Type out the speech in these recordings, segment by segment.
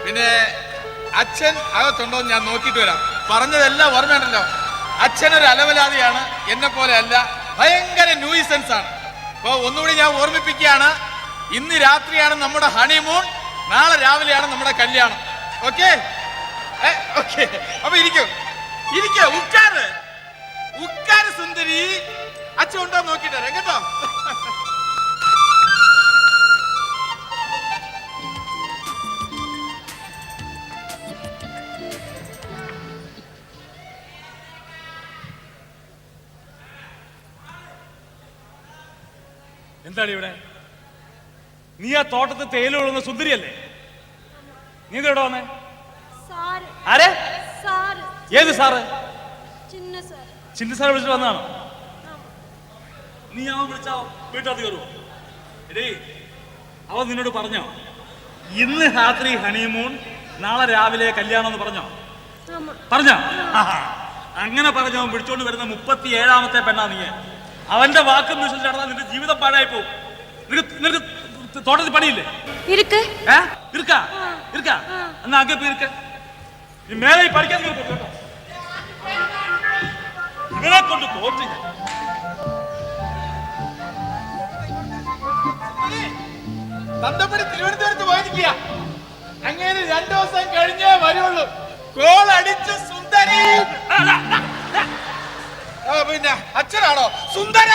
പിന്നെ അച്ഛൻ അകത്തുണ്ടോ ഞാൻ നോക്കിയിട്ട് വരാം. പറഞ്ഞതെല്ലാം ഓർമ്മയുണ്ടല്ലോ. അച്ഛനൊരു അലവലാതിയാണ്, എന്നെ പോലെ അല്ല, ഭയങ്കര ന്യൂയിസൻസ് ആണ്. അപ്പൊ ഒന്നുകൂടി ഞാൻ ഓർമ്മിപ്പിക്കുകയാണ്, ഇന്ന് രാത്രിയാണ് നമ്മുടെ ഹണിമൂൺ, നാളെ രാവിലെയാണ് നമ്മുടെ കല്യാണം. Okay okay. അപ്പൊ ഇരിക്കും ഉക്കാറ് ഉക്കാറ് സുന്ദരി. അച്ഛൻ ഉണ്ടോ നോക്കിട്ട് വരാം കേട്ടോ. എന്താണ് ഇവിടെ? നീ ആ തോട്ടത്തിൽ തേയില കൊള്ളുന്ന സുന്ദരിയല്ലേ? നീ എവിടെ വന്നേ? ആരെ? ഏത് സാറ്? ചിന്ന സാറ് വിളിച്ചിട്ട് വന്നാണോ? നീ അവൻ വിളിച്ചാ വീട്ടകത്ത് കയറുവോ? എടേ, അവൻ നിന്നോട് പറഞ്ഞോ ഇന്ന് രാത്രി ഹണിമൂൺ, നാളെ രാവിലെ കല്യാണം എന്ന് പറഞ്ഞോ? അങ്ങനെ പറഞ്ഞവൻ വിളിച്ചോണ്ട് വരുന്ന 37ാമത്തെ പെണ്ണാ നീ. അവന്റെ വാക്കും വിശ്വസിച്ച് നടന്നാൽ നിന്റെ ജീവിതം പാഴായി പോകും. നിനക്ക് തോട്ടത്തിൽ പണിയില്ലേ? എന്നാ അകെ പോയിരിക്ക. നീ മേലെ പഠിക്കാൻ കേട്ടോ. ഇവനെ കൊണ്ട് തോറ്റി. തന്തപ്പടി തിരുവനന്തപുരത്ത് പോയിരിക്കുക. അങ്ങനെ 2 ദിവസം കഴിഞ്ഞേ വരുള്ളൂ. കോൾ അടിച്ച് സുന്ദരി. പിന്നെ അച്ഛനാണോ? സുന്ദര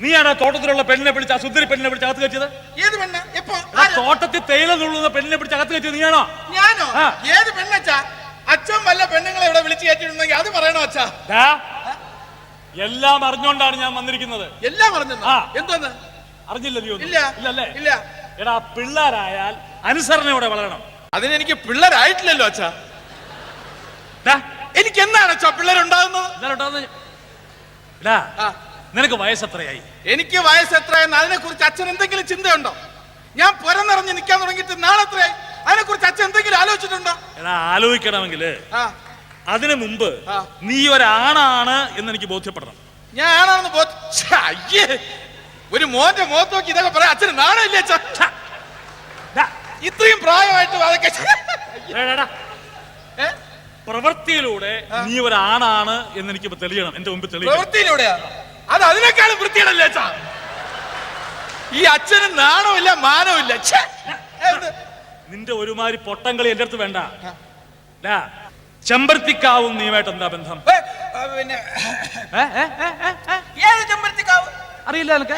നീയാണോ തോട്ടത്തിലുള്ള പെണ്ണിനെ പിടിച്ച് ആ സുന്ദരി പെണ്ണിനെ പിടിച്ച് അകത്ത് കയറ്റിയത്? ഏത് പെണ്ണ്? എപ്പോ? തോട്ടത്തിൽ തേയില നുള്ളുന്ന പെണ്ണിനെ പിടിച്ച് അകത്ത് കയറ്റിയത് നീയാണോ? ഞാനോ? ഏത് പെണ്ണച്ചാ? അച്ഛൻ വല്ല പെണ്ണുങ്ങളെ ഇവിടെ വിളിച്ചു കയറ്റിയിട്ടുണ്ടെങ്കിൽ അത് പറയണോ അച്ഛാ? എല്ലാം അറിഞ്ഞോണ്ടാണ് ഞാൻ വന്നിരിക്കുന്നത്. എല്ലാം അറിഞ്ഞു? എന്തോന്ന് അറിഞ്ഞില്ല? നീ ഇല്ലല്ലേ? ഇല്ല. എടാ, പിള്ളേരായാൽ അനുസരണയോടെ വളരണം. അതിനെനിക്ക് പിള്ളേരായിട്ടില്ലല്ലോ അച്ഛാ. എനിക്ക് എന്താണ് അച്ഛാ പിള്ളേരുണ്ടാകുന്നത്? നിനക്ക് വയസ്സ് എത്രയായി? എനിക്ക് വയസ്സ് എത്രയെന്ന് അതിനെ കുറിച്ച് അച്ഛൻ എന്തെങ്കിലും ചിന്തയുണ്ടോ? ഞാൻ പുറന്നിറങ്ങി നിൽക്കാൻ തുടങ്ങിയിട്ട് നാളെ എത്രയായി? അതിനെ കുറിച്ച് അച്ഛൻ എന്തെങ്കിലും ആലോചിച്ചിട്ടുണ്ടോ? എടാ, ആലോചിക്കണമെങ്കിൽ അതിനു മുമ്പ് നീ ഒരാണാണ് എന്ന് എനിക്ക് ബോധ്യപ്പെടണം. ഞാൻ ആണാണെന്ന് ഒരു മോന്റെ മുഖത്ത് നോക്കി ഇതൊക്കെ പറയാം അച്ഛന് നാണമില്ലേ അച്ഛാ? ഇത്രയും പ്രായമായിട്ട് അതൊക്കെ പ്രവൃത്തിയിലൂടെ നീ ഒരാണാണ് എന്ന് എനിക്ക് തെളിയണം. എന്റെ മുമ്പിൽ തെളിയണം. പ്രവൃത്തിയിലൂടെയാ? അത് അതിനേക്കാളും വൃത്തിയാണല്ലേ അച്ഛാ? ഈ അച്ഛന് നാണമില്ല മാനമില്ല. നിന്റെ ഒരുമാതിരി പൊട്ടങ്കളി എന്റെ അടുത്ത് വേണ്ട. ചെമ്പരത്തിക്കാവും നീയുമായിട്ട് എന്താ ബന്ധം? പിന്നെ അറിയില്ല നിനക്ക്?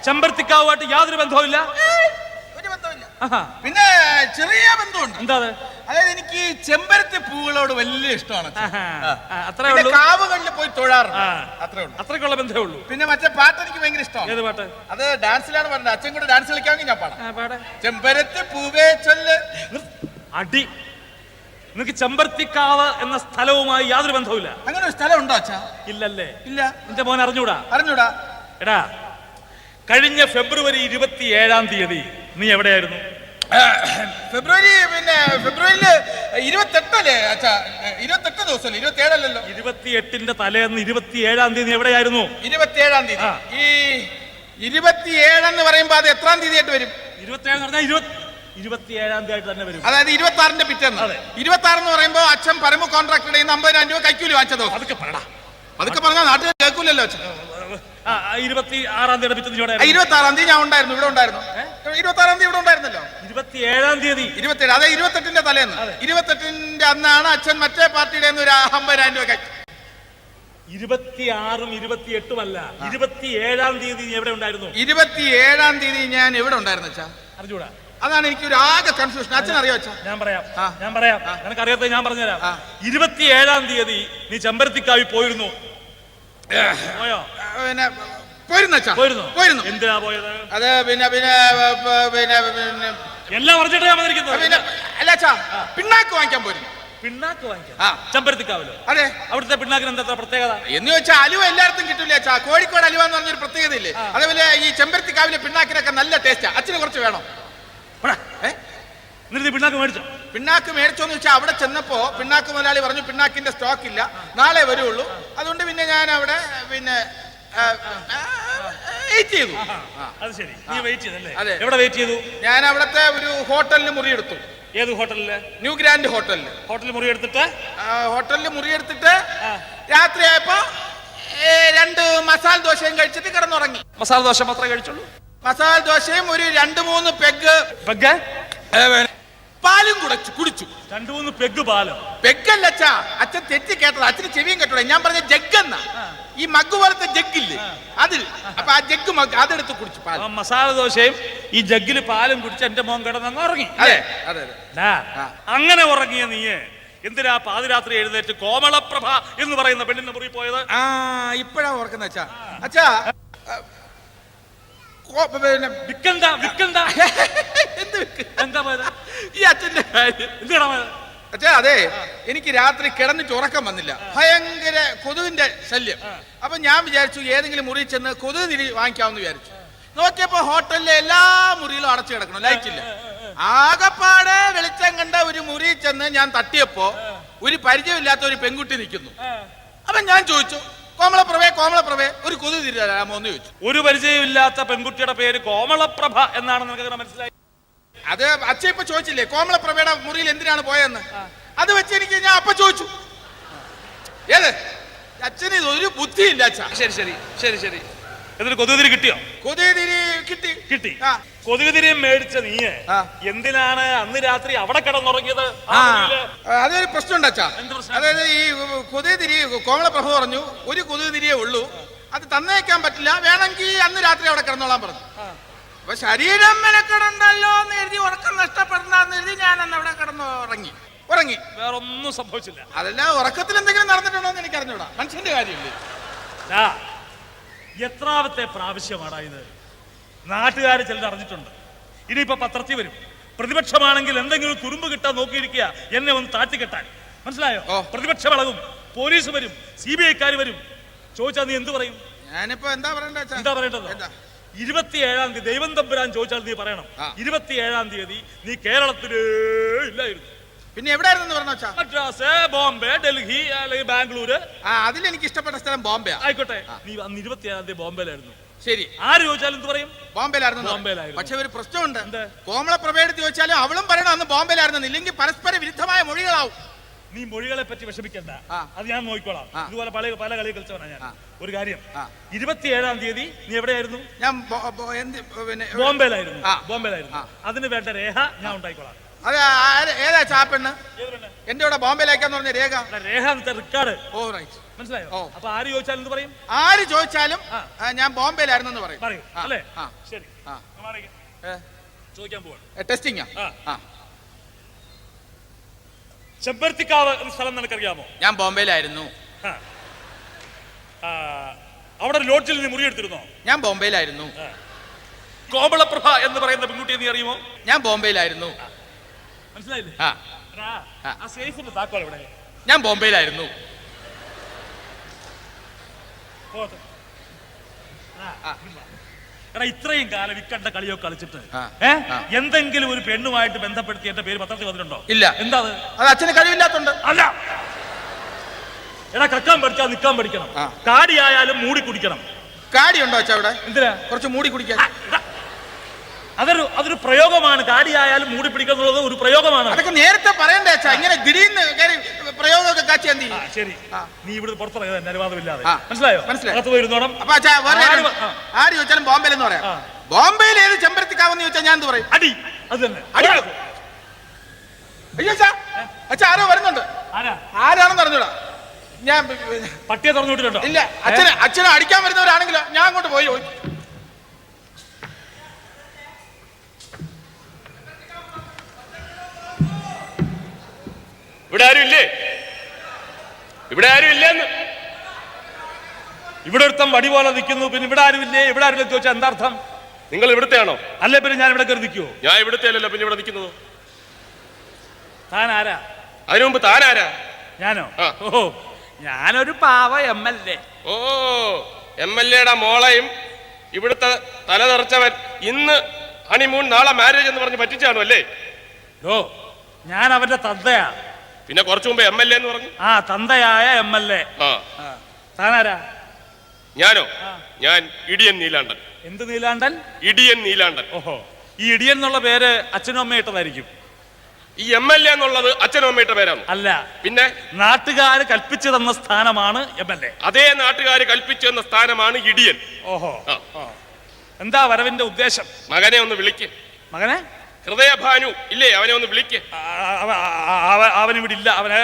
ചെമ്പരത്തിക്കാവുമായിട്ട് യാതൊരു ബന്ധവുമില്ല. പിന്നെ ചെറിയ ബന്ധമുണ്ട്. എന്താ? അതായത് എനിക്ക് ചെമ്പരത്തി പൂവുകളോട് വലിയ ഇഷ്ടമാണ്. അത്രേ ഉള്ളൂ. കാവുകളിൽ പോയി തൊഴാറുണ്ട്. അത്രേ ഉള്ളൂ. അത്രയ്ക്കുള്ള ബന്ധമേ ഉള്ളൂ. പിന്നെ മറ്റേ പാട്ട് എനിക്ക് ഭയങ്കര ഇഷ്ടമാണ്. ഏത് പാട്ട്? അത് ഡാൻസിലാണ് പറഞ്ഞത്. അച്ഛൻ കൂടെ ഡാൻസ് കളിക്കാമെങ്കിൽ ഞാൻ പാടാം. ചെമ്പരത്തി പൂവേ ചൊല്ല്. അടി. നിനക്ക് ചെമ്പരത്തിക്കാവ് എന്ന സ്ഥലവുമായി യാതൊരു ബന്ധവുമില്ല. അങ്ങനെ ഒരു സ്ഥലം ഉണ്ടോ അച്ഛാ? ഇല്ലല്ലേ? ഇല്ല. നിന്റെ മോൻ അറിഞ്ഞൂടാ? അറിഞ്ഞൂടാ. എടാ, കഴിഞ്ഞ ഫെബ്രുവരി 27-ാം തീയതി നീ എവിടെയായിരുന്നു? ഫെബ്രുവരിയില് 28 അച്ഛാ? 28 ദിവസമല്ലേ? 27 അല്ലല്ലോ? 28ന്റെ തലേന്ന് 27-ാം തീയതി എവിടെയായിരുന്നു? 27-ാം തീയതി. ഈ 27 എന്ന് പറയുമ്പോ അത് എത്രാം തീയതി ആയിട്ട് വരും? 27 എന്ന് പറഞ്ഞാൽ 27-ാം തീയതി ആയിട്ട് തന്നെ വരും. അതായത് 26ന്റെ പിറ്റേന്ന്. 26 എന്ന് പറയുമ്പോ അച്ഛൻ പരമ കോൺട്രാക്ടറുടെ 50,000 രൂപ കൈക്കൂലി വാങ്ങിച്ച ദിവസം. അതൊക്കെ പറടാ. അതൊക്കെ പറഞ്ഞാൽ നാട്ടിൽ കേൾക്കൂലല്ലോ അച്ഛൻ. 26-ാം തീയതി പിറ്റേന്ന് 26-ാം തീയതി ഞാൻ ഉണ്ടായിരുന്നു. ഇവിടെ ഉണ്ടായിരുന്നു. 26-ാം തീയതി ഇവിടെ ഉണ്ടായിരുന്നല്ലോ. 27-ാം തീയതി. 27. അതെ, 28ന്റെ തലേന്ന്. 28ന്റെ അന്നാണ് അച്ഛൻ മറ്റേ പാർട്ടിയുടെ ഒരു 50,000 രൂപ. 26-ഉം 28-ഉം അല്ല, 27-ാം തീയതി നീ എവിടെ ഉണ്ടായിരുന്നു? 27-ാം തീയതി ഞാൻ എവിടെ ഉണ്ടായിരുന്നു അച്ഛാ? അറിഞ്ഞൂടാ? അതാണ് എനിക്ക് ഒരു ആകെ കൺഫ്യൂഷൻ. അച്ഛൻ അറിയോ അച്ഛാ? ഞാൻ പറയാം. നിനക്കറിയാത്ത ഞാൻ പറഞ്ഞുതരാം. 27-ാം തീയതി നീ ചെമ്പരത്തിക്കാവി പോയിരുന്നു. പോയോ? പിന്നെ പോയിരുന്നു അച്ഛാ. പോയിരുന്നു. എന്തിനാ പോയത്? അത് പിന്നെ എല്ലാം പറഞ്ഞിട്ട് ഞാൻ വന്നിരിക്കുന്നത്. പിന്നെ അല്ല അച്ഛാ, പിണ്ണാക്ക് വാങ്ങിക്കാൻ പോയിരുന്നു. പിണ്ണാക്ക് വാങ്ങിക്കാൻ? ചെമ്പരത്തിക്കാവിലോ? അതെ. അവിടുത്തെ പിണ്ണാക്കിന് എന്താ പ്രത്യേകത എന്ന് വെച്ചാൽ അലുവ എല്ലായിടത്തും കിട്ടില്ല അച്ഛാ. കോഴിക്കോട് അലുവ എന്ന് പറഞ്ഞൊരു പ്രത്യേകത ഇല്ലേ? അതേപോലെ ഈ ചെമ്പരത്തിക്കാവിലെ പിണ്ണാക്കിനൊക്കെ നല്ല ടേസ്റ്റാ. അച്ഛന് കുറച്ച് വേണോ? പിണ്ണാക്ക് മേടിച്ചോ? പിണ്ണാക്ക് മേടിച്ചോന്ന് വെച്ചാൽ അവിടെ ചെന്നപ്പോ പിണ്ണാക്ക് മുതലാളി പറഞ്ഞു പിണ്ണാക്കിന്റെ സ്റ്റോക്ക് ഇല്ല, നാളെ വരുള്ളൂ. അതുകൊണ്ട് പിന്നെ ഞാൻ അവിടെ പിന്നെ വെയിറ്റ് ചെയ്തു. അത് ശരി, നീ വെയിറ്റ് ചെയ്തല്ലേ? അതെ. എവിടെ വെയിറ്റ് ചെയ്തു? ഞാൻ അവിടുത്തെ ഒരു ഹോട്ടലിൽ മുറിയെടുത്തു. ഏത് ഹോട്ടലില്? ന്യൂ ഗ്രാൻഡ് ഹോട്ടലിൽ. ഹോട്ടലിൽ മുറി എടുത്തിട്ട് രാത്രിയായപ്പോ 2 മസാല ദോശയും കഴിച്ചിട്ട് കിടന്നുറങ്ങി. മസാല ദോശ മാത്രമേ കഴിച്ചുള്ളൂ? മസാല ദോശയും ഒരു 2-3 പെഗ് പാലും കുടിച്ചു. 2-3 പെഗ് പാലോ? പെഗ്ഗല്ല അച്ഛാ, അച്ഛൻ തെറ്റി കേട്ടത്. അച്ഛന് ചെവിയും കേട്ടോ. ഞാൻ പറഞ്ഞ ജഗ് എന്നാ. ഈ മഗ് പോലത്തെ ജഗ്ഗില്ലേ അതിൽ. അപ്പൊ ആ ജഗ് മഗ് അതെടുത്ത് കുടിച്ചു. മസാല ദോശയും ഈ ജഗ്ഗില് പാലും കുടിച്ച് എന്റെ മോൻ കിടന്നങ്ങ് ഉറങ്ങി. അതെ അതെ. അങ്ങനെ ഉറങ്ങിയ നീയെ എന്തിനാ പാതിരാത്രി എഴുന്നേറ്റ് കോമളപ്രഭ എന്ന് പറയുന്ന പെണ്ണിന്റെ മുറി പോയത്? ഇപ്പഴാ ഓർക്കുന്ന അച്ഛാ. അച്ഛാ വിക്കണ്ട എന്താ പോയത്? ഈ അച്ഛന്റെ കാര്യം എന്തിനാ പോയത്? അച്ഛാ അതെ, എനിക്ക് രാത്രി കിടന്നിട്ട് ഉറക്കം വന്നില്ല. ഭയങ്കര കൊതുകിന്റെ ശല്യം. അപ്പൊ ഞാൻ വിചാരിച്ചു ഏതെങ്കിലും മുറി ചെന്ന് കൊതുക് തിരി വാങ്ങിക്കാമെന്ന് വിചാരിച്ചു. നോക്കിയപ്പോ ഹോട്ടലിലെ എല്ലാ മുറിയിലും അടച്ചു കിടക്കണം, ലൈറ്റ് ഇല്ല. ആകപ്പാടെ വെളിച്ചം കണ്ട ഒരു മുറി ചെന്ന് ഞാൻ തട്ടിയപ്പോ ഒരു പരിചയമില്ലാത്ത ഒരു പെൺകുട്ടി നിൽക്കുന്നു. അപ്പൊ ഞാൻ ചോദിച്ചു, കോമളപ്രഭേ ഒരു കൊതുക് തിരി തരാമോ എന്ന് ചോദിച്ചു. ഒരു പരിചയമില്ലാത്ത പെൺകുട്ടിയുടെ പേര് കോമളപ്രഭ എന്നാണെന്ന് നിനക്ക് മനസ്സിലായി? അത് അച്ഛൻ ഇപ്പൊ ചോദിച്ചില്ലേ കോമളപ്രഭയുടെ മുറിയിൽ എന്തിനാണ് പോയെന്ന്? അത് വെച്ച് എനിക്ക് ഞാൻ അപ്പൊ ചോദിച്ചു. ഏത് അച്ഛന് ഒരു ബുദ്ധിയില്ല അച്ഛാ. ശരി. എന്നിട്ട് കൊതുകുതിരി കിട്ടിയോ? കൊതുകുതിരി കിട്ടി. കൊതുകുതിരി മേടിച്ച നീയെ എന്തിനാണ് അന്ന് രാത്രി അവിടെ കിടന്നുറങ്ങിയത്? അതൊരു പ്രശ്നമുണ്ട് അച്ഛാ. അതായത് ഈ കൊതുകുതിരി കോമളപ്രഭ പറഞ്ഞു ഒരു കൊതുകുതിരിയേ ഉള്ളൂ, അത് തന്നേക്കാൻ പറ്റില്ല, വേണമെങ്കിൽ അന്ന് രാത്രി അവിടെ കിടന്നോളാൻ പറഞ്ഞു. അപ്പൊ ശരീരം മെനക്കെടുണ്ടല്ലോ എന്ന് എഴുതി ഉറക്കം നഷ്ടപ്പെടണ്ടെന്ന് എഴുതി ഞാൻ അന്ന് അവിടെ കിടന്നുറങ്ങി. വേറെ ഒന്നും സംഭവിച്ചില്ല. അതല്ല ഉറക്കത്തിൽ എന്തെങ്കിലും നടന്നിട്ടുണ്ടോ എന്ന് എനിക്ക് അറിഞ്ഞൂടാ. മനുഷ്യന്റെ കാര്യമില്ലേ. എത്രാമത്തെ പ്രാവശ്യമാടാ ഇത്? നാട്ടുകാർ ചിലർ അറിഞ്ഞിട്ടുണ്ട്. ഇനിയിപ്പോ പത്രത്തിൽ വരും. പ്രതിപക്ഷമാണെങ്കിൽ എന്തെങ്കിലും തുരുമ്പ് കിട്ടാൻ നോക്കിയിരിക്കുക എന്നെ ഒന്ന് താഴ്ത്തിക്കെട്ടാൻ. മനസ്സിലായോ? പ്രതിപക്ഷം ഇളകും, പോലീസ് വരും, CBI വരും. ചോദിച്ചാൽ നീ എന്ത് പറയും? ഞാനിപ്പോ എന്താ പറയേണ്ടത്? 27-ാം തീയതി ദൈവം തമ്പുരാൻ ചോദിച്ചാൽ നീ പറയണം 27-ാം തീയതി നീ കേരളത്തിലേ ഇല്ലായിരുന്നു. പിന്നെ എവിടെയായിരുന്നു പറഞ്ഞു? മദ്രാസ്, ബോംബെ, ഡൽഹി അല്ലെങ്കിൽ ബാംഗ്ലൂര്. അതിലെനിക്ക് ഇഷ്ടപ്പെട്ട സ്ഥലം ബോംബെ. ആയിക്കോട്ടെ, നീ അന്ന് 27-ാം തീയതി ബോംബെയിലായിരുന്നു. ശരി, ആര് ചോദിച്ചാലും എന്ത് പറയും? ബോംബെയിലായിരുന്നു. പക്ഷെ ഒരു പ്രശ്നമുണ്ട്. കോമളപ്രഭയുടെ ചോദിച്ചാലും അവളും പറയണം അന്ന് ബോംബെയിലായിരുന്നു. ഇല്ലെങ്കിൽ പരസ്പര വിരുദ്ധമായ മൊഴികളാവും. നീ മൊഴികളെ പറ്റി വിഷമിക്കണ്ട, അത് ഞാൻ നോക്കിക്കോളാം. ഇതുപോലെ പല കളി കളിച്ചവനാ ഞാൻ. ഒരു കാര്യം, 27-ാം തീയതി നീ എവിടെയായിരുന്നു? ഞാൻ ബോംബെയിലായിരുന്നു. അതിന് വേണ്ട രേഖ ഞാൻ ഉണ്ടായിക്കോളാം. അത് ഏതാ ചാപ്പെണ്ണ്? എന്റെ കൂടെ ബോംബെയിലേക്കാന്ന് പറഞ്ഞ രേഖ റെക്കോർഡ്. മനസ്സിലായോ? അപ്പൊ ആര് ചോദിച്ചാലും എന്ത് പറയും? ആര് ചോദിച്ചാലും ഞാൻ ബോംബെയിലായിരുന്നു പറയും. അല്ലേ? ശരി, ചോദിക്കാൻ പോവാ. ടെസ്റ്റിംഗ്. ചെമ്പരത്തിക്കാവ് എന്ന സ്ഥലം നിനക്കറിയാമോ? ഞാൻ ബോംബെയിലായിരുന്നു. അവിടെ ലോഡ്ജിൽ നീ മുറിയെടുത്തിരുന്നോ? ഞാൻ ബോംബെയിലായിരുന്നു. കോമളപ്രഭ എന്ന് പറയുന്ന പെൺകുട്ടിയെ നീ അറിയുമോ? ഞാൻ ബോംബെയിലായിരുന്നു. മനസ്സിലായില്ലേ? ആ സേഫിന്റെ താക്കോൽ എവിടെ? ഞാൻ ബോംബെയിലായിരുന്നു. എടാ, ഇത്രയും കാലം ഇക്കണ്ട കളിയോ കളിച്ചിട്ട് എന്തെങ്കിലും ഒരു പെണ്ണുമായിട്ട് ബന്ധപ്പെടുത്തി എന്റെ പേര് പത്രത്തിൽ വന്നിട്ടുണ്ടോ? ഇല്ല. എന്താ അത് അച്ഛന് കഴിവില്ലാത്തോണ്ട് അല്ല. എടാ, കക്കാൻ പഠിച്ചാൽ നിൽക്കാൻ പഠിക്കണം. കാടിയായാലും മൂടി കുടിക്കണം. കാടി ഉണ്ടോ അച്ഛാ അവിടെ? എന്തിനാ? കുറച്ച് മൂടി കുടിക്കാൻ. അതൊരു പ്രയോഗമാണ്. കാടിയായാലും മൂടി പിടിക്കുക എന്നുള്ളത് ഒരു പ്രയോഗമാണ്. അതൊക്കെ നേരത്തെ പറയണ്ടേ അച്ഛാ? ഇങ്ങനെ ദിടീർന്ന് പ്രയോഗമൊക്കെ കാച്ചി എന്തി? ശരി, നീ ഇവിടെ പുറത്തിറങ്ങുക എന്റെ അനുവാദമില്ലാതെ. മനസ്സിലായോ? അകത്ത് പോയിരുന്നോണം. അപ്പൊ അച്ഛാ ആര് ചോദിച്ചാലും ബോംബെയിൽ എന്ന് പറയാം. ബോംബെയിൽ ഏത് ചെമ്പരത്തിക്കാവെന്ന് ചോദിച്ചാൽ ഞാൻ എന്ത് പറയും? അടി. അത് തന്നെ. അയ്യോ അച്ഛാ ആരോ വരുന്നുണ്ട്. ആരാണെന്ന് അറിഞ്ഞൂടാ. ഞാൻ പട്ടിയെ തുറന്നു വിട്ടിട്ടുണ്ടോ? ഇല്ല. അച്ഛനെ അടിക്കാൻ വരുന്നവരാണെങ്കിലോ ഞാൻ അങ്ങോട്ട് പോയി. ഇവിടെ ആരും ഇല്ലേ? ഇവിടെ ആരും ഇല്ലെന്ന്. ഇവിടെ ഒരുത്തം വടി പോലെ നിൽക്കുന്നു. പിന്നെ ഇവിടെ ആരും ഇല്ലേ, ഇവിടെ ആരും ചോദിച്ചാൽ എന്താർത്ഥം? നിങ്ങൾ ഇവിടുത്തെയാണോ? അല്ലേ, പിന്നെ ഞാൻ ഇവിടെ കയറി നിൽക്കുവോ? ഞാൻ ഇവിടുത്തെ അല്ലല്ലോ, പിന്നെ ഇവിടെ നിൽക്കുന്നത്. താൻ ആരാ? അതിനു മുമ്പ് താൻ ആരാ? ഞാനോ? ഓ, ഞാനൊരു പാവ MLA. ഓ, MLA മോളെയും ഇവിടുത്തെ തലതെറിച്ചവൻ ഇന്ന് ഹണിമൂൺ നാളെ മാരേജ് എന്ന് പറഞ്ഞ് പറ്റിച്ചാണോ അല്ലേ? ഓ, ഞാൻ അവന്റെ തന്തയാ. പിന്നെ കുറച്ചു മുമ്പ് MLA എന്ന് പറഞ്ഞു. തന്തയായ MLA. താനാരാ? ഞാനോ? ഞാൻ ഇടിയൻ നീലാണ്ടൻ. എന്ത് നീലാണ്ടൻ? ഇടിയൻ നീലാണ്ടൻ. ഓഹോ, ഈ ഇടിയൻ എന്നുള്ള പേര് അച്ഛനും അമ്മയും ഇട്ടതായിരിക്കും. ഈ MLA എന്നുള്ളത് അച്ഛനും അമ്മയുടെ പേരാണ്. അല്ല, പിന്നെ നാട്ടുകാര് കൽപ്പിച്ചു തന്ന സ്ഥാനമാണ് MLA. അതേ നാട്ടുകാര് കൽപ്പിച്ചു തന്ന സ്ഥാനമാണ് ഇടിയൻ. ഓഹോ, എന്താ വരവിന്റെ ഉദ്ദേശം? മകനെ ഒന്ന് വിളിക്ക്. മകനെ? ഹൃദയഭാനു ഇല്ലേ, അവനെ ഒന്ന് വിളിക്ക്. അവനിവിടെ ഇല്ല, അവനെ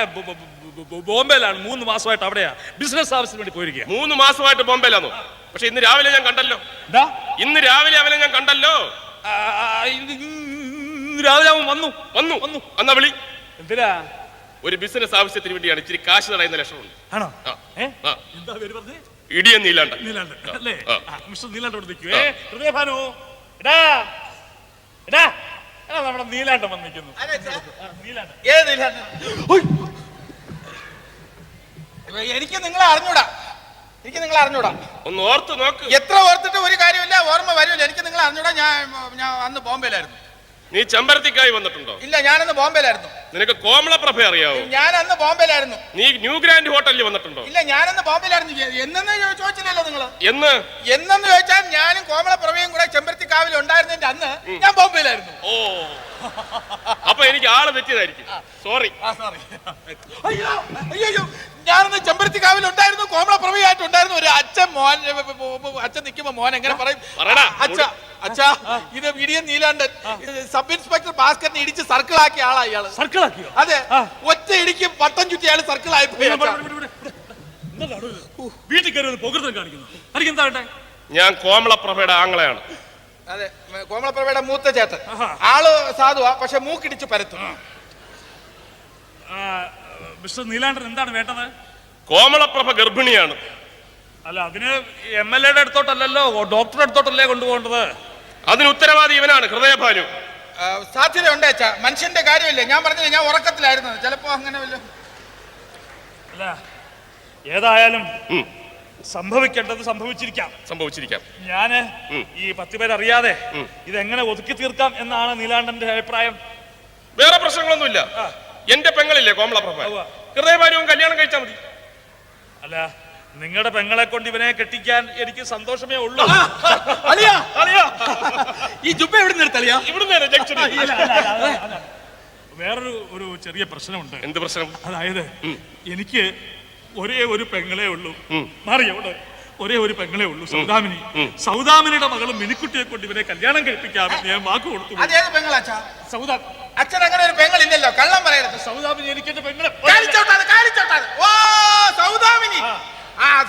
ബോംബെയിലാണ്. 3 മാസമായിട്ട് അവിടെയാ ബിസിനസ് ആവശ്യത്തിന് വേണ്ടി പോയിരിക്കുക. 3 മാസമായിട്ട് ബോംബെയിലാണോ? പക്ഷെ ഇന്ന് രാവിലെ ഞാൻ കണ്ടല്ലോ. ഇന്ന് രാവിലെ അവനെ ഞാൻ കണ്ടല്ലോ. രാവിലെ അവൻ വന്നു. എന്നാ വിളി. എന്തിനാ? ഒരു ബിസിനസ് ആവശ്യത്തിന് വേണ്ടിയാണ്. ഇച്ചിരി കാശ് തടയുന്ന ലക്ഷണമുണ്ട്. ആണോ? എന്താ പേര് പറഞ്ഞേ? ഇടിയൻ നീലാണ്ടൻ. അല്ലേ? മിസ്റ്റർ നീലാണ്ടൻ ഇവിടെ നിൽക്കുവേ. ഹൃദയഭാനു, എടാ എടാ എടാ, നമ്മുടെ നീലാണ്ടൻ വന്നിരിക്കുന്നു. എനിക്ക് നിങ്ങളെ അറിഞ്ഞൂടാ. ഒന്ന് ഓർത്ത് നോക്ക്. എത്ര ഓർത്തിട്ട് ഒരു കാര്യമില്ല, ഓർമ്മ വരില്ല. എനിക്ക് നിങ്ങളെ അറിഞ്ഞൂടാ. ഞാൻ അന്ന് ബോംബെയിലായിരുന്നു. നീ ചെമ്പരത്തിക്കായി വന്നിട്ടുണ്ടോ? ഇല്ല, ഞാനന്ന് ബോംബെയിലായിരുന്നു. നിനക്ക് കോമളപ്രഭ അറിയാവോ? ഞാൻ അന്ന് ബോംബെയിലായിരുന്നു. നീ ന്യൂ ഗ്രാൻഡ് ഹോട്ടലിൽ വന്നിട്ടുണ്ടോ? ഇല്ല, ഞാനന്ന് ബോംബെയിലായിരുന്നു. എന്നെന്ന് ചോദിച്ചില്ലല്ലോ നിങ്ങള്. എന്നെന്ന് ചോദിച്ചാൽ ഞാനും കോമളപ്രഭയും കൂടെ ചെമ്പരത്തിക്കാവിൽ ഉണ്ടായിരുന്നതിന്റെ അന്ന് ഞാൻ ബോംബെയിലായിരുന്നു. ഓ, അപ്പൊ എനിക്ക് ആള് തെറ്റിയതായിരിക്കും. സോറി. അയ്യോ, ഞാനന്ന് ചെമ്പരത്തിക്കാവിൽ ഉണ്ടായിരുന്നു, കോമളപ്രഭയായിട്ട് ഉണ്ടായിരുന്നു. ഒരു അച്ഛൻ നിൽക്കുമ്പോ മോൻ എങ്ങനെ പറയും? അച്ഛാ, ഇത് ഇടിയൻ നീലാണ്ടൻ. സബ് ഇൻസ്പെക്ടർ ഭാസ്കറിനെ ഇടിച്ച് സർക്കിളാക്കിയ ആളാ ഇയാള്. സർക്കിളാക്കിയോ? അതെ, ഒറ്റ ഇടിക്ക് പട്ടം ചുറ്റി അയാൾ സർക്കിളായി പോയി. വീട്ടിൽ കയറി പൊകൃതം കാണിക്കുന്നു. എനിക്ക് എന്താ വേണ്ടേ? ഞാൻ കോമളപ്രഭയുടെ ആങ്ങളെയാണ്. അതെ, കോമളപ്രഭയുടെ മൂത്ത ചേട്ടൻ. ആള് സാധുവാ, പക്ഷെ മൂക്കിടിച്ച് പരത്തും. മിസ്റ്റർ നീലാണ്ടൻ എന്താണ് വേണ്ടത്? കോമളപ്രഭ ഗർഭിണിയാണ്. അല്ല, അതിന് MLA-യുടെ അടുത്തോട്ടല്ലല്ലോ, ഡോക്ടറുടെ അടുത്തോട്ടല്ലേ കൊണ്ടുപോകേണ്ടത്. അതിന് ഉത്തരവാദി ഇവനാണ്, ഹൃദയഭാനു. സാധ്യതയുണ്ട് അച്ഛാ, മനുഷ്യന്റെ കാര്യമില്ലേ. ഞാൻ പറഞ്ഞില്ല, ഞാൻ ഉറക്കത്തിലായിരുന്നു. ചിലപ്പോ അങ്ങനെ വല്ല. അല്ല, ഏതായാലും സംഭവിക്കേണ്ടത് സംഭവിച്ചിരിക്കാം. ഞാന് ഈ 10 പേരറിയാതെ ഇതെങ്ങനെ ഒതുക്കി തീർക്കാം എന്നാണ് നീലാണ്ടന്റെ അഭിപ്രായം. വേറെ പ്രശ്നങ്ങളൊന്നുമില്ല. എന്റെ പെങ്ങളില്ലേ കോമളപ്രഭ, ഹൃദയഭാനുവും കല്യാണം കഴിച്ചാൽ മതി. അല്ല, നിങ്ങളുടെ പെങ്ങളെ കൊണ്ട് ഇവനെ കെട്ടിക്കാൻ എനിക്ക് സന്തോഷമേ ഉള്ളൂ. ഈ ജുബ്ബ എവിടെ നിർത്തലിയാ? വേറൊരു ചെറിയ പ്രശ്നമുണ്ട്. എന്ത് പ്രശ്നം? അതായത് എനിക്ക് ഒരേ ഒരു പെങ്ങളെ ഉള്ളൂ. മാറിയവിടെ ഒരേ ഒരു പെങ്ങളെ ഉള്ളൂ, സൗദാമിനി. സൗദാമിനിയുടെ മകളും മിനിക്കുട്ടിയെ കൊണ്ട് ഇവനെ കല്യാണം കഴിപ്പിക്കാമെന്ന് ഞാൻ വാക്ക് കൊടുത്തു. അച്ഛൻ അങ്ങനെ ഒരു പെങ്ങളില്ലല്ലോ, കള്ളം പറയരുത്. സൗദാമിനി എനിക്ക് എന്റെ പെങ്ങളെ. ഓ, സൗദാമിനി.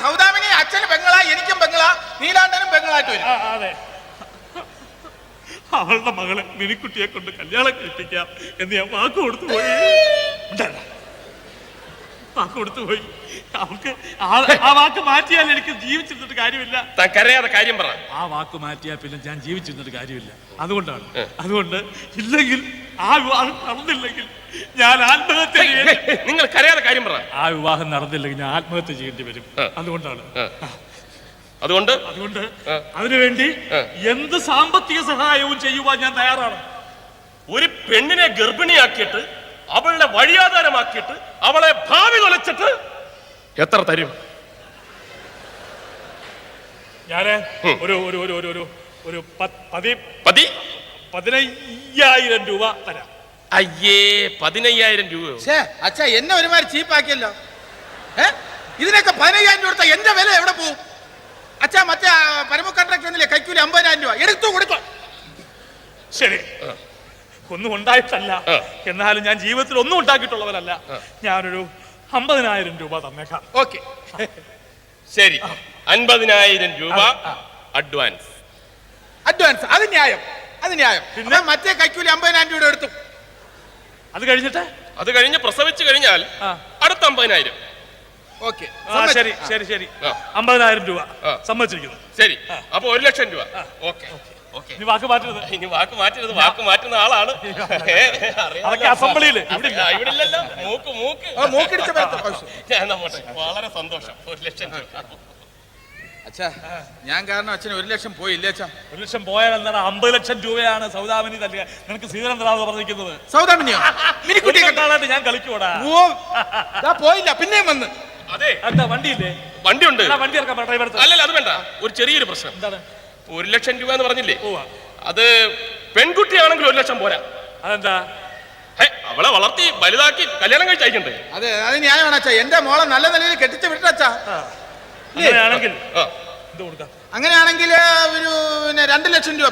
സൗദാമിനി അച്ഛന് പെങ്ങളാ, എനിക്കും പെങ്ങളാ, നീലാണ്ടനും പെങ്ങളായിട്ട് വരും. അതെ, അവളുടെ മകളെ മിനിക്കുട്ടിയെ കൊണ്ട് കല്യാണം കഴിപ്പിക്കാം എന്ന് ഞാൻ വാക്ക് കൊടുത്തു പോയി. അവൾക്ക് ആ വാക്ക് മാറ്റിയാൽ എനിക്ക് ജീവിച്ചിരുന്നിട്ട് കാര്യമില്ല. കാര്യം പറ. ആ വാക്ക് മാറ്റിയാൽ പിന്നെ ഞാൻ ജീവിച്ചിരുന്നിട്ട് കാര്യമില്ല. അതുകൊണ്ട് ഇല്ലെങ്കിൽ ആ വിവാഹം നടന്നില്ലെങ്കിൽ ഞാൻ ആത്മഹത്യ. നിങ്ങൾ കരയാതെ കാര്യം പറ. ആ വിവാഹം നടന്നില്ലെങ്കിൽ ഞാൻ ആത്മഹത്യ ചെയ്യേണ്ടി വരും. അതുകൊണ്ട് അതിനുവേണ്ടി എന്ത് സാമ്പത്തിക സഹായവും ചെയ്യുവാൻ ഞാൻ തയ്യാറാണ്. ഒരു പെണ്ണിനെ ഗർഭിണിയാക്കിയിട്ട് അവളുടെ വഴിയാധാരമാക്കിയിട്ട് അവളെ ഭാവി കൊലച്ചിട്ട് എത്ര തരും? ഞാന് ഒരു 15,000 രൂപ തരാം. അയ്യേ, 15,000 രൂപ? അച്ഛാ, എന്നെ ഒരുമാതിരി ചീപ്പാക്കിയല്ലോ. ഇതിനൊക്കെ 15,000 കൊടുത്ത എന്റെ വില എവിടെ പോവും? അച്ഛാ, മറ്റേ പരമ കോൺട്രാക്ട് വന്നില്ലേ, കൈക്കൂലി 50,000 രൂപ എടുത്തു കൊടുത്തു. ശരി, ഒന്നും ഉണ്ടായിട്ടല്ല, എന്നാലും ഞാൻ ജീവിതത്തിൽ ഒന്നും ഉണ്ടാക്കിയിട്ടുള്ളവരല്ല. ഞാനൊരു 50,000 രൂപ തന്നേക്കാം. ഓക്കെ, ശരി. 50,000 രൂപ അഡ്വാൻസ്. അത് ന്യായം. പിന്നെ മറ്റേ കൈക്കൂലി 50,000 രൂപ എടുത്തു. അത് കഴിഞ്ഞ് പ്രസവിച്ചു കഴിഞ്ഞാൽ അടുത്ത 50,000. ഓക്കെ, ശരി 50,000 രൂപ സമ്മതിച്ചിരിക്കുന്നു. ശരി, അപ്പൊ 1,00,000 രൂപ. ഓക്കെ. ഇനി വാക്ക് മാറ്റരുത്. വാക്ക് മാറ്റുന്ന ആളാണ്. അതൊക്കെ അസംബ്ലിയില് ഇവിടില്ലല്ലോ. മൂക്കിടിച്ച വളരെ സന്തോഷം. 1,00,000 രൂപ. അച്ഛാ, ഞാൻ കാരണം അച്ഛന് 1,00,000 പോയില്ലേ അച്ഛാ? 1,00,000 പോയാൽ എന്താണ്? 50,00,000 രൂപയാണ് സൗദാമിനി നൽകുക. നിനക്ക് സ്വീകരണം തരാമെന്ന് പറഞ്ഞിരിക്കുന്നത്. സൗദാമിനിയോ? ഞാൻ കളിക്കൂടാ. പോയില്ല, പിന്നെയും വന്ന്. അതെ. എന്താ വണ്ടിയില്ലേ? വണ്ടിയുണ്ട്. എന്നാ വണ്ടി ഇറക്കാൻ ഡ്രൈവർ. അല്ലല്ല, അത് വേണ്ട. ഒരു ചെറിയൊരു പ്രശ്നം. എന്താണ്? 1 ലക്ഷം രൂപ എന്ന് പറഞ്ഞില്ലേ? പോവാ. അത് പെൺകുട്ടിയാണെങ്കിൽ 1 ലക്ഷം പോരാ. അതെന്താ? അവളെ വളർത്തി വലുതാക്കി കല്യാണം കഴിച്ച് അയക്കണ്ടേ? അതെ, അത് ന്യായമാണ് അച്ഛാ. എന്റെ മോളെ നല്ല നിലയിൽ കെട്ടിച്ച് വിട്ടച്ചാ. അങ്ങനെയാണെങ്കിൽ ആ. ഇത് കൊടുക്കാം. അങ്ങനെയാണെങ്കിൽ ഒരു 2 ലക്ഷം രൂപ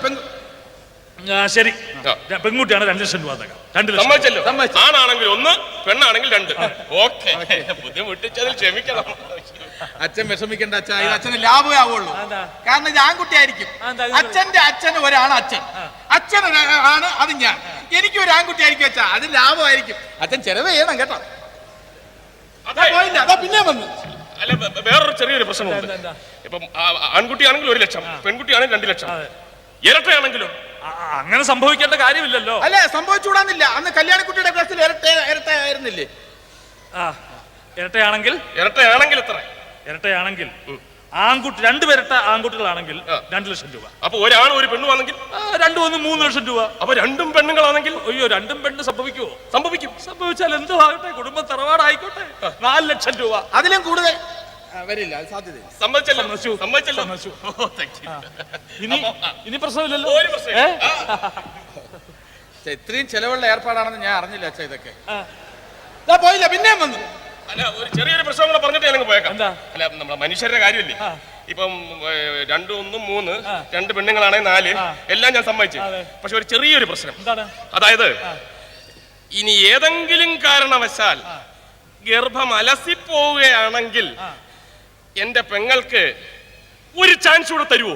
ശരി, ആ. പെൺകുട്ടിയാണ് 2 ലക്ഷം രൂപ തരാം. 2 ലക്ഷം. സമ്മതിച്ചല്ലോ. സമ്മതിച്ചു. ആണാണെങ്കിൽ 1, പെണ്ണാണെങ്കിൽ 2. ഓക്കെ. ബുദ്ധിമുട്ടിച്ചതിൽ ക്ഷമിക്കണം. അച്ഛൻ വിഷമിക്കണ്ട അച്ഛാ, ഇത് അച്ഛന് ലാഭമേ ആവുള്ളൂ. അതെന്താ? കാരണം ഇത് ആൺകുട്ടിയായിരിക്കും. അതെന്താ? അച്ഛന്റെ അച്ഛന് ഒരാണ് അച്ഛൻ, അച്ഛൻ ആണ് അത് ഞാൻ. എനിക്ക് ഒരു ആൺകുട്ടി ആയിരിക്കും അച്ഛാ, അത് ലാഭമായിരിക്കും. അച്ഛൻ ചെലവ് ചെയ്യണം കേട്ടോ. അതെ. പോയില്ല, അതാ പിന്നെ വന്നു. അല്ല, വേറൊരു ചെറിയൊരു പ്രശ്നമുണ്ട്. എന്താ? ഇപ്പം ആൺകുട്ടിയാണെങ്കിൽ 1 ലക്ഷം, പെൺകുട്ടിയാണെങ്കിൽ 2 ലക്ഷം. ഇരട്ടയാണെങ്കിലോ? അങ്ങനെ സംഭവിക്കേണ്ട കാര്യമില്ലല്ലോ. അല്ല, സംഭവിച്ചുകൂടാന്നില്ല. അന്ന് കല്യാണിക്കുട്ടിയുടെ ക്ലാസ്സിൽ ഇരട്ടയായിരുന്നില്ലേ? ആ, ഇരട്ടയാണെങ്കിൽ എത്ര? ഇരട്ടയാണെങ്കിൽ ആൺകുട്ടി 2 പേരട്ട ആൺകുട്ടികളാണെങ്കിൽ 2 ലക്ഷം രൂപ. അപ്പൊ ഒരാണ് ഒരു പെണ്ണും ആണെങ്കിൽ 2 1 3 ലക്ഷം രൂപ. അപ്പൊ 2 പെണ്ണുങ്ങളാണെങ്കിൽ? അയ്യോ, 2 പെണ്ണ് സംഭവിക്കുമോ? സംഭവിക്കും. സംഭവിച്ചാൽ എന്തോ ആകട്ടെ, കുടുംബം തറവാടായിക്കോട്ടെ. 4 ലക്ഷം രൂപ. അതിലും കൂടുതൽ വരില്ല, അത് സാധ്യതയില്ല. സമ്മതിച്ചല്ലോ. സമ്മതിച്ചു. സമ്മതിച്ചല്ലോ. സമ്മതിച്ചു. ഓ, thank you. ഇനി പ്രശ്നമില്ലല്ലോ. ഒരു പ്രശ്നമില്ല. ഇത്രയും ചെലവുള്ള ഏർപ്പാടാണെന്ന് ഞാൻ അറിഞ്ഞില്ല അച്ഛാ. ഇതൊക്കെ പോയില്ല, പിന്നെയും വന്നു. അല്ല, ഒരു ചെറിയൊരു പ്രശ്നം കൂടെ പറഞ്ഞിട്ട് ഞാൻ പോയേക്കാം. എന്താ? അല്ല, നമ്മുടെ മനുഷ്യരുടെ കാര്യമല്ലേ. ആ. ഇപ്പം 2 1 3 2 പെണ്ണുങ്ങളാണെങ്കിൽ 4 എല്ലാം ഞാൻ സമ്മതിച്ചു. അതെ. പക്ഷെ ഒരു ചെറിയൊരു പ്രശ്നം. എന്താണ്? അതായത് ഇനി ഏതെങ്കിലും കാരണവശാൽ ഗർഭം അലസിപ്പോവുകയാണെങ്കിൽ എന്റെ പെങ്ങൾക്ക് ഒരു ചാൻസ് കൂടെ തരുമോ?